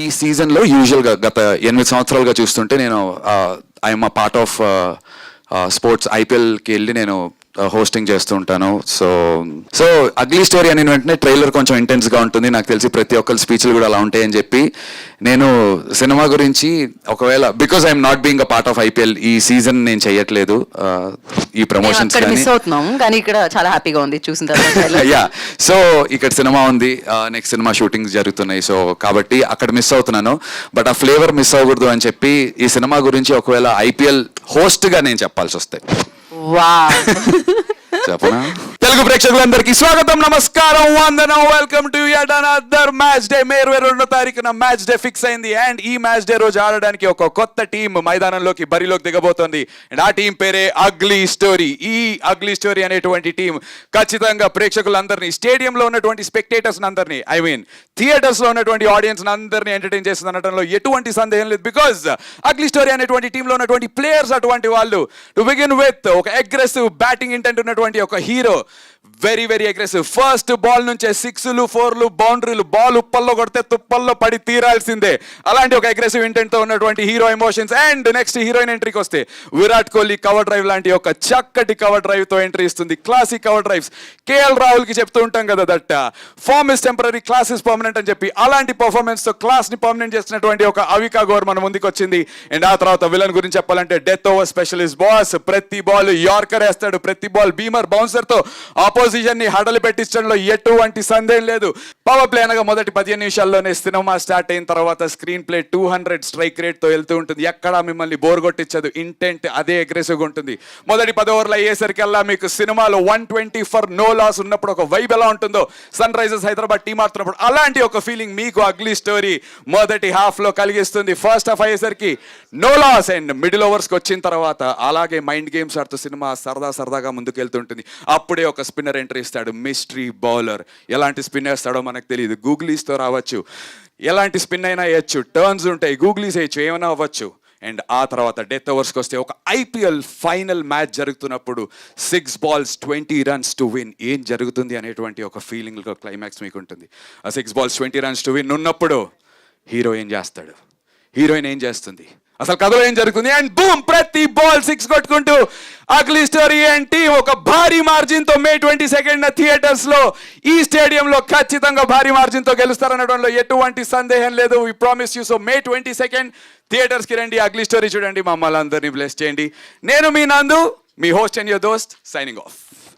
ఈ సీజన్లో యూజువల్గా గత 8 సంవత్సరాలుగా చూస్తుంటే నేను I'm a part of sports ఐపీఎల్కి వెళ్ళి నేను హోస్టింగ్ చేస్తూ ఉంటాను. సో అగ్లీ స్టోరీ అని వెంటనే ట్రైలర్ కొంచెం ఇంటెన్స్గా ఉంటుంది. నాకు తెలిసి ప్రతి ఒక్కరి స్పీచ్లు కూడా అలా ఉంటాయని చెప్పి నేను సినిమా గురించి ఒకవేళ because I'm not being a part of IPL ఈ సీజన్ నేను చేయట్లేదు ఈ ప్రమోషన్స్ కానీ ఇక్కడ చాలా హ్యాపీగా ఉంది చూసిన తర్వాత. యా, సో ఇక్కడ సినిమా ఉంది, నెక్స్ట్ సినిమా షూటింగ్స్ జరుగుతున్నాయి. సో కాబట్టి అక్కడ మిస్ అవుతున్నాను. బట్ ఆ ఫ్లేవర్ మిస్ అవ్వకూడదు అని చెప్పి ఈ సినిమా గురించి ఒకవేళ ఐపీఎల్ హోస్ట్గా నేను చెప్పాల్సి వస్తే చెప్పనా. తెలుగు ప్రేక్షకులందరికీ స్వాగతం, నమస్కారం, వందనం. Welcome to yet another match day. మే 22వ తారీఖున మ్యాచ్ డే ఫిక్స్ అయింది. అండ్ ఈ మ్యాచ్ డే రోజు ఆడడానికి ఒక కొత్త టీం మైదానంలోకి బరిలోకి దిగబోతోంది. అండ్ ఆ టీం పేరే అగ్లీ స్టోరీ. ఈ అగ్లీ స్టోరీ అనేటువంటి టీం ఖచ్చితంగా ప్రేక్షకులందరినీ, స్టేడియంలో ఉన్నటువంటి స్పెక్టేటర్స్ అందరినీ, ఐ మీన్ థియేటర్స్ లో ఉన్నటువంటి ఆడియన్స్ అందరినీ ఎంటర్టైన్ చేస్తుంది అనడంలో ఎటువంటి సందేహం లేదు. బికాజ్ అగ్లీ స్టోరీ అనేటువంటి టీంలో ఉన్నటువంటి ప్లేయర్స్ అటువంటి వాళ్ళు. టు బిగిన్ విత్ ఒక అగ్రెసివ్ బ్యాటింగ్ ఇంటెంట్ ఉన్నటువంటి ఒక hero, very very aggressive. First ball నుంచే 6లు 4లు బౌండరీలు, బాల్ ఉప్పల్లో కొడితే తుప్పల్లో పడి తీరాల్సిందే. అలాంటి ఒక అగ్రెసివ్ ఇంటెంట్ తో ఉన్నటువంటి hero emotions. And next heroine ఎంట్రీకి వస్తే విరాట్ కోహ్లీ కవర్ డ్రైవ్ లాంటి ఒక చక్కటి కవర్ డ్రైవ్ తో ఎంట్రీ ఇస్తుంది. Classic cover drives. KL Rahul కి చెప్తూ ఉంటాం కదా, that form is temporary, class is permanent అని చెప్పి, అలాంటి పర్ఫార్మెన్స్ తో క్లాస్ ని పర్మనెంట్ చేసినటువంటి ఒక అవికా గౌర్ మన ముందుకు వచ్చింది. అండ్ ఆ తర్వాత విలన్ గురించి చెప్పాలంటే డెత్ ఓవర్ స్పెషలిస్ట్ బాస్. ప్రతి బాల్ యార్కర్ వేస్తాడు, ప్రతి బాల్ బీమర్ బౌన్సర్ తో ఆపోజిషన్ ని హడలు పెట్టించడంలో ఎటువంటి సందేహం లేదు. పవర్ ప్లే అనగా మొదటి 15 నిమిషాల్లోనే సినిమా స్టార్ట్ అయిన తర్వాత స్క్రీన్ ప్లే 200 స్ట్రైక్ రేట్ తో వెళ్తూ ఉంటుంది. ఎక్కడా మిమ్మల్ని బోర్ కొట్టించదు. ఇంటెంట్ అదే అగ్రెసివ్ గా ఉంటుంది. మొదటి 10 ఓవర్లు అయ్యేసరికల్లా మీకు సినిమాలో 120 ఫర్ నో లాస్ ఉన్నప్పుడు ఒక వైబ్ ఎలా ఉంటుందో, సన్ రైజర్స్ హైదరాబాద్ టీం ఆడుతున్నప్పుడు అలాంటి ఒక ఫీలింగ్ మీకు అగ్లీ స్టోరీ మొదటి హాఫ్ లో కలిగిస్తుంది. ఫస్ట్ హాఫ్ అయ్యేసరికి no loss. And middle overs కి వచ్చిన తర్వాత అలాగే మైండ్ గేమ్స్ ఆడుతూ సినిమా సరదాగా ముందుకు వెళ్తుంటుంది. అప్పుడే ఒక స్పిన్నర్ ఎంట్రీ ఇస్తాడు, మిస్టరీ బౌలర్. ఎలాంటి స్పిన్ వేస్తాడో మనకు తెలియదు. గూగ్లీస్తో రావచ్చు, ఎలాంటి స్పిన్ అయినా వేయచ్చు, టర్న్స్ ఉంటాయి, గూగ్లీస్ వేయచ్చు, ఏమైనా అవ్వచ్చు. అండ్ ఆ తర్వాత డెత్ ఓవర్స్కి వస్తే ఒక ఐపీఎల్ ఫైనల్ మ్యాచ్ జరుగుతున్నప్పుడు 6 balls 20 runs టు విన్. ఏం జరుగుతుంది అనేటువంటి ఒక ఫీలింగ్ క్లైమాక్స్ మీకు ఉంటుంది. ఆ 6 balls 20 runs టు విన్ ఉన్నప్పుడు హీరో ఏం చేస్తాడు, హీరోయిన్ ఏం చేస్తుంది, అసలు కథలో ఏం జరుగుతుంది. అండ్ బూమ్, ప్రతి బాల్ 6 కొట్టుకుంటూ అగ్లీ స్టోరీ అండ్ టీం ఒక భారీ మార్జిన్ తో మే 22న థియేటర్స్ లో ఈ స్టేడియంలో ఖచ్చితంగా భారీ మార్జిన్ తో గెలుస్తారనడంలో ఎటువంటి సందేహం లేదు. We promise you. So May 22 theatres కి రండి, అగ్లీ స్టోరీ చూడండి, మమ్మల్ని అందరినీ బ్లెస్ చేయండి. నేను మీ నందు, మీ హోస్ట్ అండ్ యువర్ దోస్ట్, సైనింగ్ ఆఫ్.